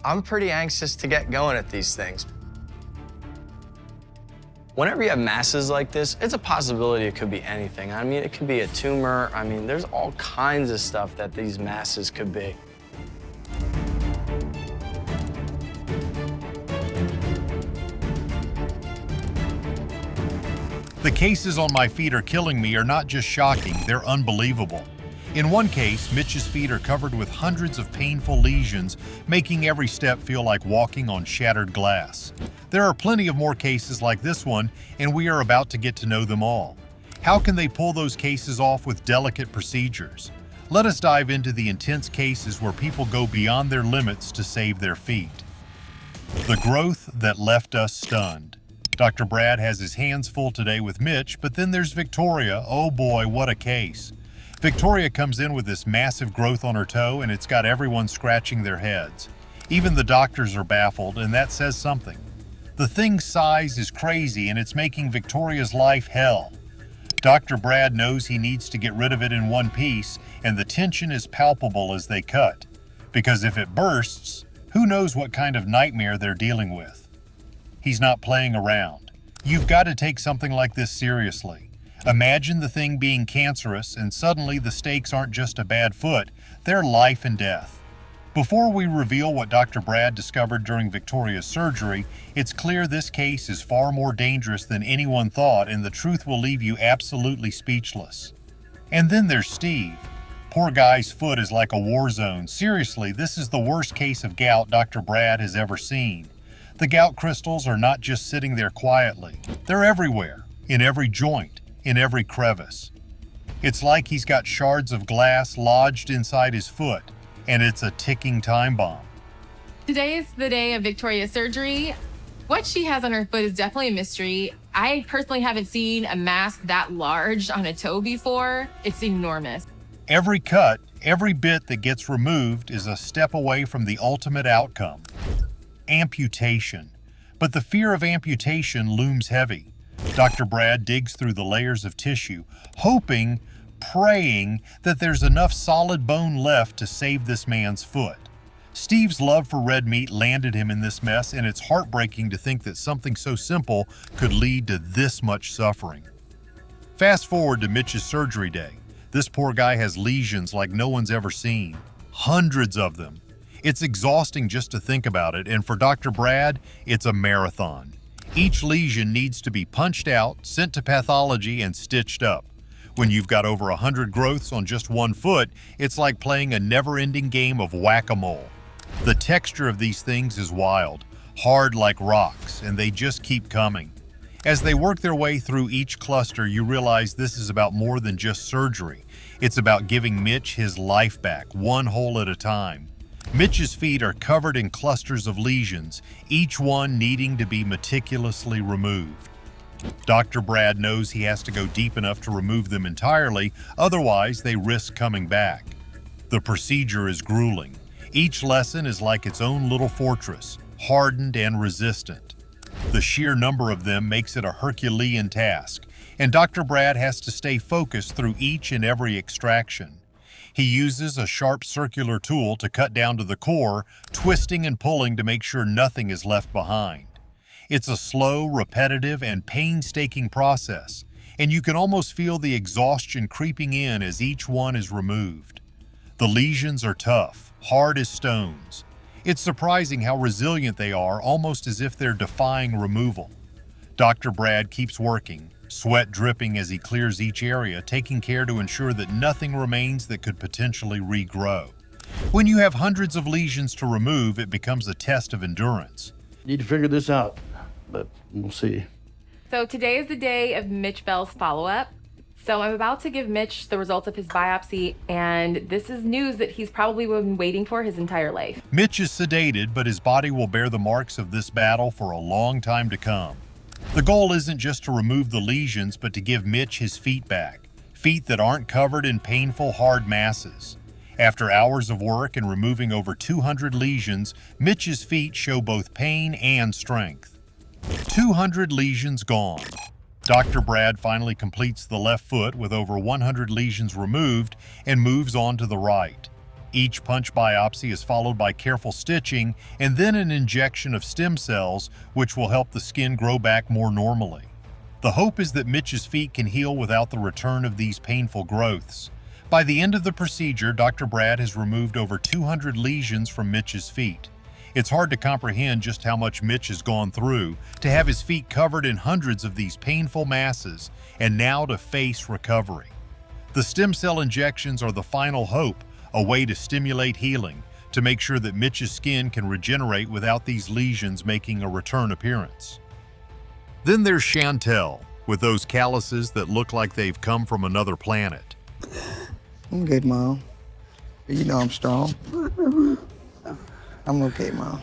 I'm pretty anxious to get going at these things. Whenever you have masses like this, it's a possibility it could be anything. I mean, it could be a tumor. I mean, there's all kinds of stuff that these masses could be. The cases on my feet are killing me are not just shocking, they're unbelievable. In one case, Mitch's feet are covered with hundreds of painful lesions, making every step feel like walking on shattered glass. There are plenty of more cases like this one, and we are about to get to know them all. How can they pull those cases off with delicate procedures? Let us dive into the intense cases where people go beyond their limits to save their feet. The growth that left us stunned. Dr. Brad has his hands full today with Mitch, but then there's Victoria. Oh boy, what a case. Victoria comes in with this massive growth on her toe, and it's got everyone scratching their heads. Even the doctors are baffled, and that says something. The thing's size is crazy, and it's making Victoria's life hell. Dr. Brad knows he needs to get rid of it in one piece, and the tension is palpable as they cut. Because if it bursts, who knows what kind of nightmare they're dealing with. He's not playing around. You've got to take something like this seriously. Imagine the thing being cancerous, and suddenly the stakes aren't just a bad foot, they're life and death. Before we reveal what Dr. Brad discovered during Victoria's surgery, it's clear this case is far more dangerous than anyone thought, and the truth will leave you absolutely speechless. And then there's Steve. Poor guy's foot is like a war zone. Seriously, this is the worst case of gout Dr. Brad has ever seen. The gout crystals are not just sitting there quietly. They're everywhere, in every joint, in every crevice. It's like he's got shards of glass lodged inside his foot, and it's a ticking time bomb. Today is the day of Victoria's surgery. What she has on her foot is definitely a mystery. I personally haven't seen a mass that large on a toe before. It's enormous. Every cut, every bit that gets removed is a step away from the ultimate outcome. Amputation. But the fear of amputation looms heavy. Dr. Brad digs through the layers of tissue, hoping, praying that there's enough solid bone left to save this man's foot. Steve's love for red meat landed him in this mess, and it's heartbreaking to think that something so simple could lead to this much suffering. Fast forward to Mitch's surgery day. This poor guy has lesions like no one's ever seen. Hundreds of them. It's exhausting just to think about it, and for Dr. Brad, it's a marathon. Each lesion needs to be punched out, sent to pathology, and stitched up. When you've got over 100 growths on just one foot, it's like playing a never-ending game of whack-a-mole. The texture of these things is wild, hard like rocks, and they just keep coming. As they work their way through each cluster, you realize this is about more than just surgery. It's about giving Mitch his life back, one hole at a time. Mitch's feet are covered in clusters of lesions, each one needing to be meticulously removed. Dr. Brad knows he has to go deep enough to remove them entirely, otherwise they risk coming back. The procedure is grueling. Each lesson is like its own little fortress, hardened and resistant. The sheer number of them makes it a Herculean task, and Dr. Brad has to stay focused through each and every extraction. He uses a sharp circular tool to cut down to the core, twisting and pulling to make sure nothing is left behind. It's a slow, repetitive, and painstaking process, and you can almost feel the exhaustion creeping in as each one is removed. The lesions are tough, hard as stones. It's surprising how resilient they are, almost as if they're defying removal. Dr. Brad keeps working, sweat dripping as he clears each area, taking care to ensure that nothing remains that could potentially regrow. When you have hundreds of lesions to remove, it becomes a test of endurance. Need to figure this out, but we'll see. So today is the day of Mitch Bell's follow-up. So I'm about to give Mitch the results of his biopsy, and this is news that he's probably been waiting for his entire life. Mitch is sedated, but his body will bear the marks of this battle for a long time to come. The goal isn't just to remove the lesions, but to give Mitch his feet back, feet that aren't covered in painful, hard masses. After hours of work and removing over 200 lesions, Mitch's feet show both pain and strength. 200 lesions gone. Dr. Brad finally completes the left foot with over 100 lesions removed and moves on to the right. Each punch biopsy is followed by careful stitching and then an injection of stem cells, which will help the skin grow back more normally. The hope is that Mitch's feet can heal without the return of these painful growths. By the end of the procedure, Dr. Brad has removed over 200 lesions from Mitch's feet. It's hard to comprehend just how much Mitch has gone through to have his feet covered in hundreds of these painful masses and now to face recovery. The stem cell injections are the final hope, a way to stimulate healing, to make sure that Mitch's skin can regenerate without these lesions making a return appearance. Then there's Chantel, with those calluses that look like they've come from another planet. I'm good, Mom. You know I'm strong. I'm okay, Mom.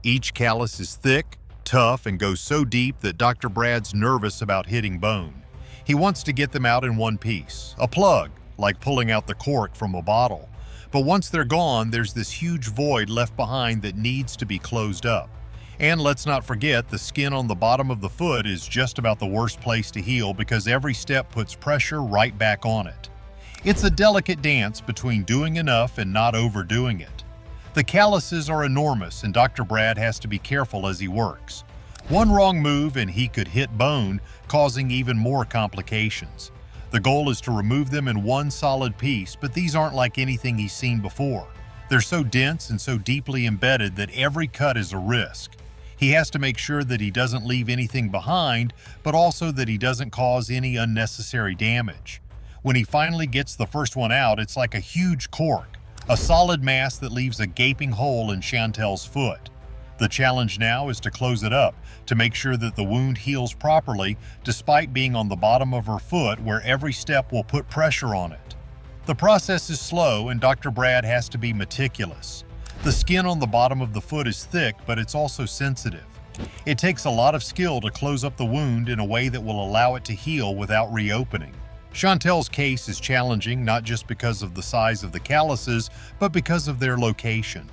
Each callus is thick, tough, and goes so deep that Dr. Brad's nervous about hitting bone. He wants to get them out in one piece, a plug, like pulling out the cork from a bottle. But once they're gone, there's this huge void left behind that needs to be closed up. And let's not forget, the skin on the bottom of the foot is just about the worst place to heal because every step puts pressure right back on it. It's a delicate dance between doing enough and not overdoing it. The calluses are enormous and Dr. Brad has to be careful as he works. One wrong move and he could hit bone, causing even more complications. The goal is to remove them in one solid piece, but these aren't like anything he's seen before. They're so dense and so deeply embedded that every cut is a risk. He has to make sure that he doesn't leave anything behind, but also that he doesn't cause any unnecessary damage. When he finally gets the first one out, it's like a huge cork, a solid mass that leaves a gaping hole in Chantel's foot. The challenge now is to close it up, to make sure that the wound heals properly, despite being on the bottom of her foot where every step will put pressure on it. The process is slow and Dr. Brad has to be meticulous. The skin on the bottom of the foot is thick, but it's also sensitive. It takes a lot of skill to close up the wound in a way that will allow it to heal without reopening. Chantel's case is challenging not just because of the size of the calluses, but because of their location.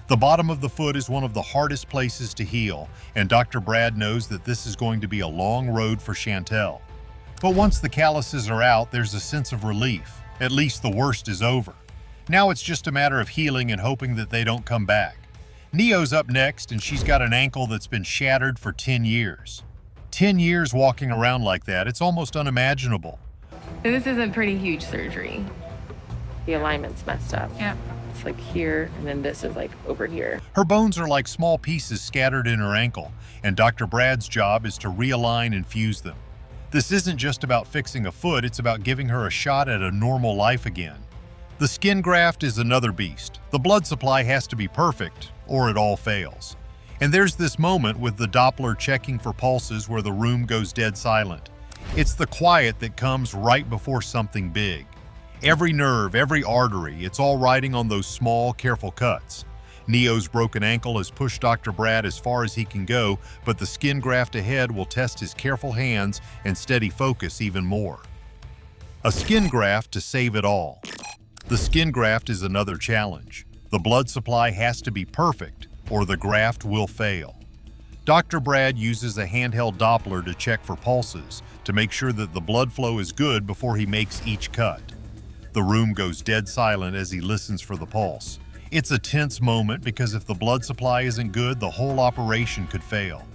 The bottom of the foot is one of the hardest places to heal, and Dr. Brad knows that this is going to be a long road for Chantel. But once the calluses are out, there's a sense of relief. At least the worst is over. Now it's just a matter of healing and hoping that they don't come back. Neo's up next, and she's got an ankle that's been shattered for 10 years. 10 years walking around like that, it's almost unimaginable. So this is a pretty huge surgery. The alignment's messed up. Yeah. It's like here, and then this is like over here. Her bones are like small pieces scattered in her ankle, and Dr. Brad's job is to realign and fuse them. This isn't just about fixing a foot, it's about giving her a shot at a normal life again. The skin graft is another beast. The blood supply has to be perfect, or it all fails. And there's this moment with the Doppler checking for pulses where the room goes dead silent. It's the quiet that comes right before something big. Every nerve, every artery, it's all riding on those small, careful cuts. Neo's broken ankle has pushed Dr. Brad as far as he can go, but the skin graft ahead will test his careful hands and steady focus even more. A skin graft to save it all. The skin graft is another challenge. The blood supply has to be perfect, or the graft will fail. Dr. Brad uses a handheld Doppler to check for pulses, to make sure that the blood flow is good before he makes each cut. The room goes dead silent as he listens for the pulse. It's a tense moment because if the blood supply isn't good, the whole operation could fail.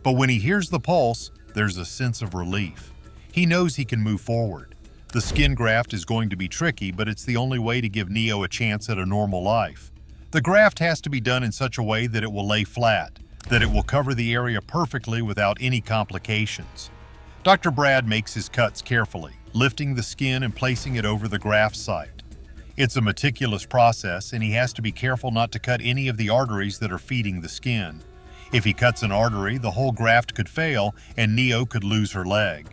But when he hears the pulse, there's a sense of relief. He knows he can move forward. The skin graft is going to be tricky, but it's the only way to give Neo a chance at a normal life. The graft has to be done in such a way that it will lay flat, that it will cover the area perfectly without any complications. Dr. Brad makes his cuts carefully, lifting the skin and placing it over the graft site. It's a meticulous process, and he has to be careful not to cut any of the arteries that are feeding the skin. If he cuts an artery, the whole graft could fail, and Neo could lose her leg.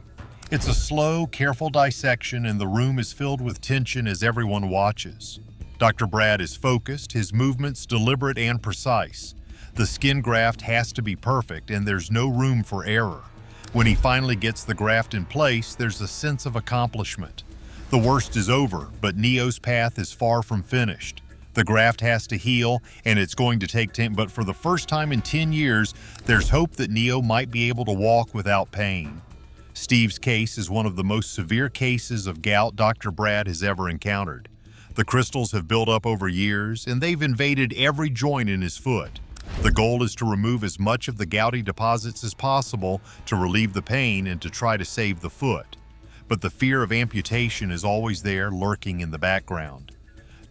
It's a slow, careful dissection, and the room is filled with tension as everyone watches. Dr. Brad is focused, his movements deliberate and precise. The skin graft has to be perfect, and there's no room for error. When he finally gets the graft in place, there's a sense of accomplishment. The worst is over, but Neo's path is far from finished. The graft has to heal, and it's going to take time, but for the first time in 10 years, there's hope that Neo might be able to walk without pain. Steve's case is one of the most severe cases of gout Dr. Brad has ever encountered. The crystals have built up over years, and they've invaded every joint in his foot. The goal is to remove as much of the gouty deposits as possible to relieve the pain and to try to save the foot. But the fear of amputation is always there, lurking in the background.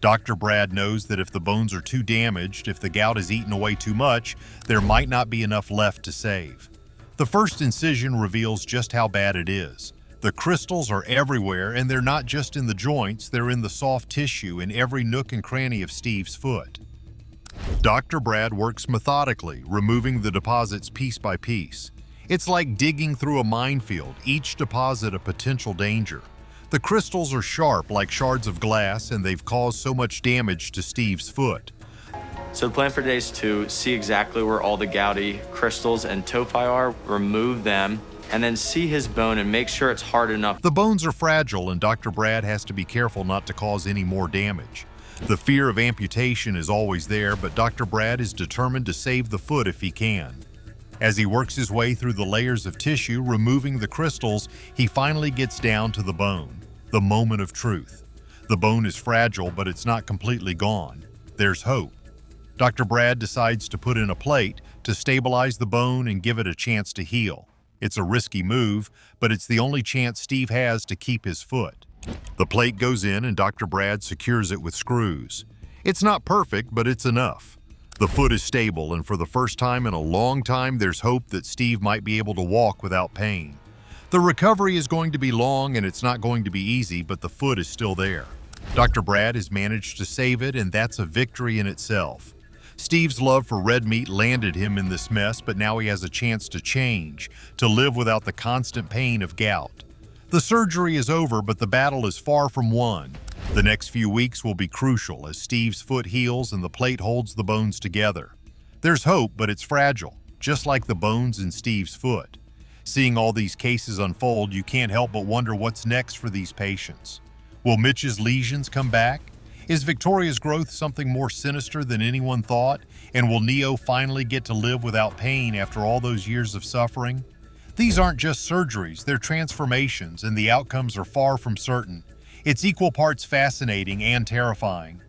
Dr. Brad knows that if the bones are too damaged, if the gout is eaten away too much, there might not be enough left to save. The first incision reveals just how bad it is. The crystals are everywhere, and they're not just in the joints, they're in the soft tissue in every nook and cranny of Steve's foot. Dr. Brad works methodically, removing the deposits piece by piece. It's like digging through a minefield, each deposit a potential danger. The crystals are sharp like shards of glass, and they've caused so much damage to Steve's foot. So the plan for today is to see exactly where all the gouty crystals and tophi are, remove them, and then see his bone and make sure it's hard enough. The bones are fragile, and Dr. Brad has to be careful not to cause any more damage. The fear of amputation is always there, but Dr. Brad is determined to save the foot if he can. As he works his way through the layers of tissue, removing the crystals, he finally gets down to the bone, the moment of truth. The bone is fragile, but it's not completely gone. There's hope. Dr. Brad decides to put in a plate to stabilize the bone and give it a chance to heal. It's a risky move, but it's the only chance Steve has to keep his foot. The plate goes in and Dr. Brad secures it with screws. It's not perfect, but it's enough. The foot is stable, and for the first time in a long time, there's hope that Steve might be able to walk without pain. The recovery is going to be long and it's not going to be easy, but the foot is still there. Dr. Brad has managed to save it, and that's a victory in itself. Steve's love for red meat landed him in this mess, but now he has a chance to change, to live without the constant pain of gout. The surgery is over, but the battle is far from won. The next few weeks will be crucial as Steve's foot heals and the plate holds the bones together. There's hope, but it's fragile, just like the bones in Steve's foot. Seeing all these cases unfold, you can't help but wonder what's next for these patients. Will Mitch's lesions come back? Is Victoria's growth something more sinister than anyone thought? And will Neo finally get to live without pain after all those years of suffering? These aren't just surgeries, they're transformations, and the outcomes are far from certain. It's equal parts fascinating and terrifying.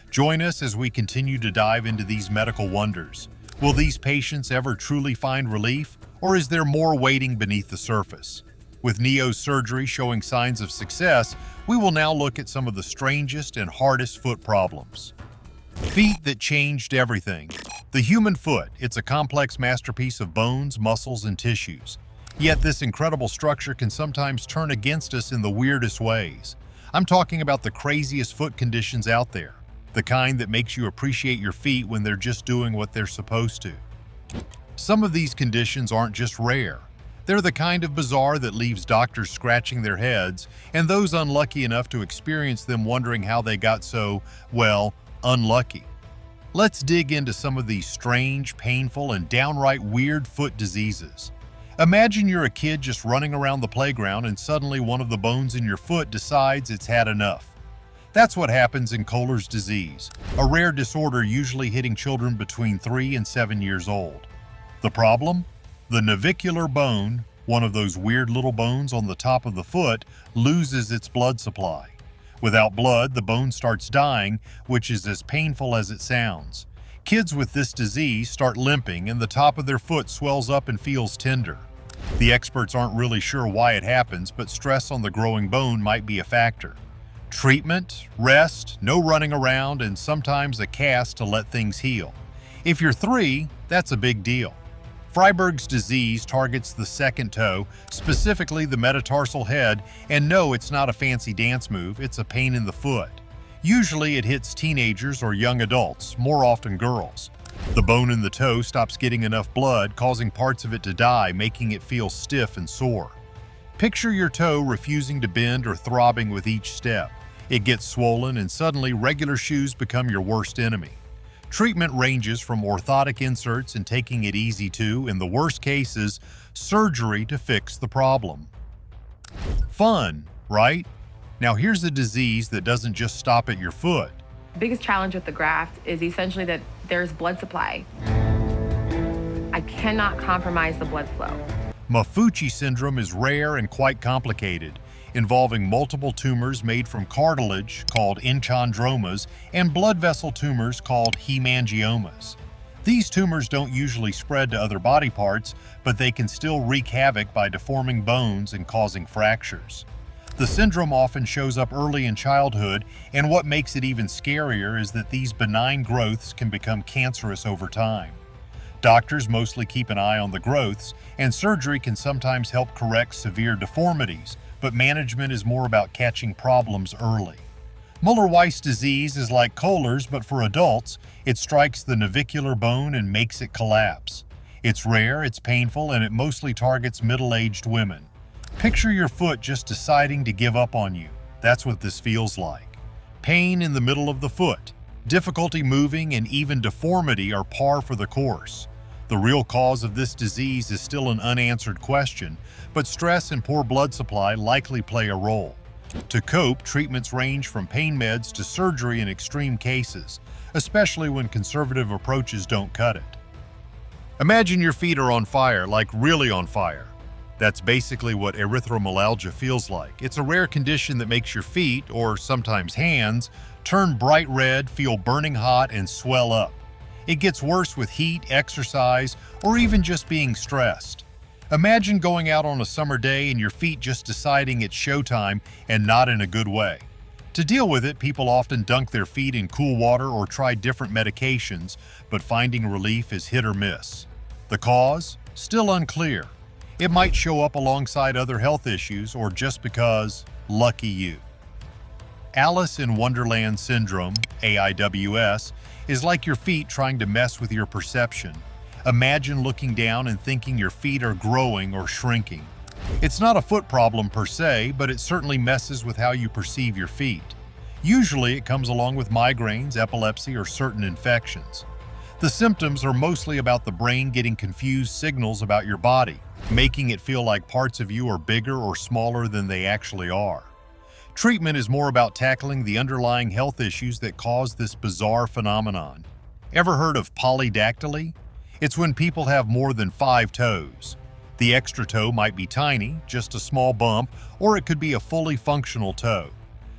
Join us as we continue to dive into these medical wonders. Will these patients ever truly find relief, or is there more waiting beneath the surface? With Neo's surgery showing signs of success, we will now look at some of the strangest and hardest foot problems. Feet that changed everything. The human foot, it's a complex masterpiece of bones, muscles, and tissues. Yet this incredible structure can sometimes turn against us in the weirdest ways. I'm talking about the craziest foot conditions out there, the kind that makes you appreciate your feet when they're just doing what they're supposed to. Some of these conditions aren't just rare. They're the kind of bizarre that leaves doctors scratching their heads, and those unlucky enough to experience them wondering how they got so, well, unlucky. Let's dig into some of these strange, painful, and downright weird foot diseases. Imagine you're a kid just running around the playground and suddenly one of the bones in your foot decides it's had enough. That's what happens in Kohler's disease, a rare disorder usually hitting children between 3 and 7 years old. The problem? The navicular bone, one of those weird little bones on the top of the foot, loses its blood supply. Without blood, the bone starts dying, which is as painful as it sounds. Kids with this disease start limping and the top of their foot swells up and feels tender. The experts aren't really sure why it happens, but stress on the growing bone might be a factor. Treatment, rest, no running around, and sometimes a cast to let things heal. If you're 3, that's a big deal. Freiberg's disease targets the second toe, specifically the metatarsal head, and no, it's not a fancy dance move, it's a pain in the foot. Usually it hits teenagers or young adults, more often girls. The bone in the toe stops getting enough blood, causing parts of it to die, making it feel stiff and sore. Picture your toe refusing to bend or throbbing with each step. It gets swollen and suddenly regular shoes become your worst enemy. Treatment ranges from orthotic inserts and taking it easy to, in the worst cases, surgery to fix the problem. Fun, right? Now here's a disease that doesn't just stop at your foot. The biggest challenge with the graft is essentially that there's blood supply. I cannot compromise the blood flow. Maffucci syndrome is rare and quite complicated. involving multiple tumors made from cartilage called enchondromas and blood vessel tumors called hemangiomas. These tumors don't usually spread to other body parts, but they can still wreak havoc by deforming bones and causing fractures. The syndrome often shows up early in childhood, and what makes it even scarier is that these benign growths can become cancerous over time. Doctors mostly keep an eye on the growths, and surgery can sometimes help correct severe deformities, but management is more about catching problems early. Muller-Weiss disease is like Kohler's, but for adults, it strikes the navicular bone and makes it collapse. It's rare, it's painful, and it mostly targets middle-aged women. Picture your foot just deciding to give up on you. That's what this feels like. Pain in the middle of the foot, difficulty moving, and even deformity are par for the course. The real cause of this disease is still an unanswered question, but stress and poor blood supply likely play a role. To cope, treatments range from pain meds to surgery in extreme cases, especially when conservative approaches don't cut it. Imagine your feet are on fire, like really on fire. That's basically what erythromelalgia feels like. It's a rare condition that makes your feet, or sometimes hands, turn bright red, feel burning hot, and swell up. It gets worse with heat, exercise, or even just being stressed. Imagine going out on a summer day and your feet just deciding it's showtime, and not in a good way. To deal with it, people often dunk their feet in cool water or try different medications, but finding relief is hit or miss. The cause? Still unclear. It might show up alongside other health issues or just because, lucky you. Alice in Wonderland syndrome, AIWS, is like your feet trying to mess with your perception. Imagine looking down and thinking your feet are growing or shrinking. It's not a foot problem per se, but it certainly messes with how you perceive your feet. Usually it comes along with migraines, epilepsy, or certain infections. The symptoms are mostly about the brain getting confused signals about your body, making it feel like parts of you are bigger or smaller than they actually are. Treatment is more about tackling the underlying health issues that cause this bizarre phenomenon. Ever heard of polydactyly? It's when people have more than 5 toes. The extra toe might be tiny, just a small bump, or it could be a fully functional toe.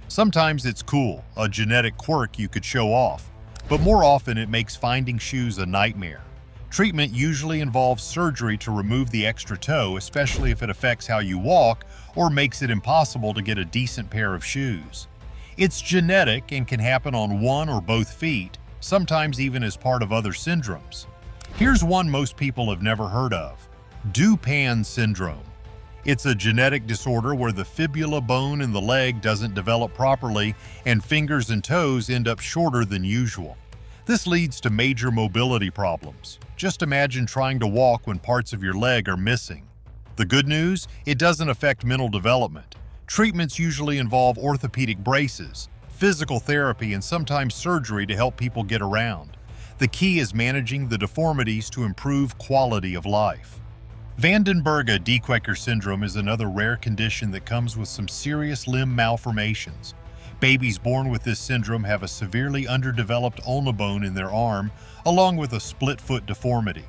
Sometimes it's cool, a genetic quirk you could show off, but more often it makes finding shoes a nightmare. Treatment usually involves surgery to remove the extra toe, especially if it affects how you walk or makes it impossible to get a decent pair of shoes. It's genetic and can happen on one or both feet, sometimes even as part of other syndromes. Here's one most people have never heard of: Dupan syndrome. It's a genetic disorder where the fibula bone in the leg doesn't develop properly and fingers and toes end up shorter than usual. This leads to major mobility problems. Just imagine trying to walk when parts of your leg are missing. The good news? It doesn't affect mental development. Treatments usually involve orthopedic braces, physical therapy, and sometimes surgery to help people get around. The key is managing the deformities to improve quality of life. Van den Berghe-De syndrome is another rare condition that comes with some serious limb malformations. Babies born with this syndrome have a severely underdeveloped ulna bone in their arm, along with a split foot deformity.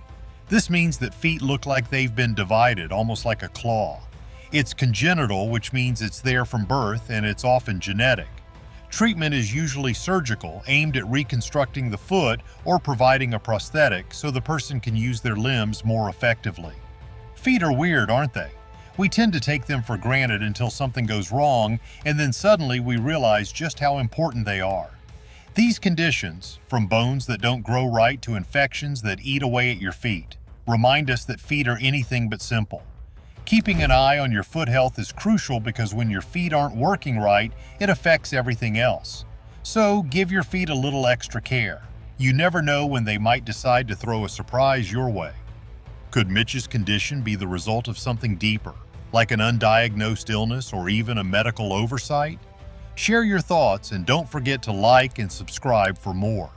This means that feet look like they've been divided, almost like a claw. It's congenital, which means it's there from birth, and it's often genetic. Treatment is usually surgical, aimed at reconstructing the foot or providing a prosthetic so the person can use their limbs more effectively. Feet are weird, aren't they? We tend to take them for granted until something goes wrong, and then suddenly we realize just how important they are. These conditions, from bones that don't grow right to infections that eat away at your feet, remind us that feet are anything but simple. Keeping an eye on your foot health is crucial because when your feet aren't working right, it affects everything else. So give your feet a little extra care. You never know when they might decide to throw a surprise your way. Could Mitch's condition be the result of something deeper, like an undiagnosed illness or even a medical oversight? Share your thoughts and don't forget to like and subscribe for more.